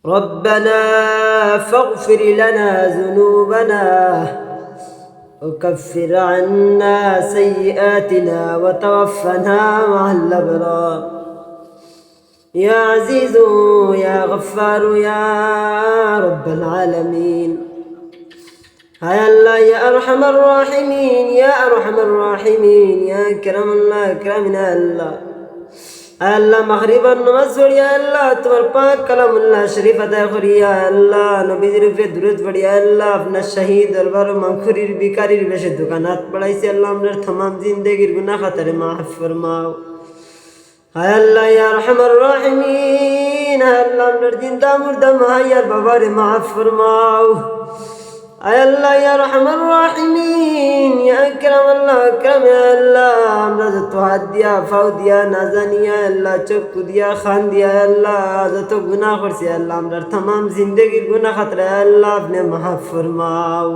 ربنا فاغفر لنا ذنوبنا وكفر عنا سيئاتنا وتوفنا مع الأبرار يا عزيز يا غفار يا رب العالمين هاي الله يا أرحم الراحمين يا أرحم الراحمين يا أكرم الله أكرمنا الله আল্লাহ মাগরিবার নামাজ পড়ি আল্লাহ তোমার পাক কালামুল্লাহ শরীফ আদায় করি আল্লাহ নবীর উপরে দুরূদ পড়ি আল্লাহ আপনার শহীদ দরবার মাগফিরির বিকারির বেশে দোকানাত পড়াইছি আল্লাহ আমরার तमाम জিন্দেগির গুনাহ খাতারে মাফ ফরমাও হায় আল্লাহ ইয়া আরহামার রাহিমিন আল্লাহ আমরার জিন্দা মুর্দা মাহায়ার বাবারে মাফ ফরমাও আয় আল্লাহ ইয়া আরহামার রাহিমিন ইয়া আকরাম আল্লাহ আকরাম আল্লাহ আমরা যত হাত দিয়া ফাও দিয়া না জানিয়া আল্লাহ চক্ষু দিয়া খান দিয়া আল্লাহ যত গুনাহ করছি আল্লাহ আমরার तमाम জিন্দেগির গুনাহ খাতরা আল্লাহ আপনি মাফ ফরমাও।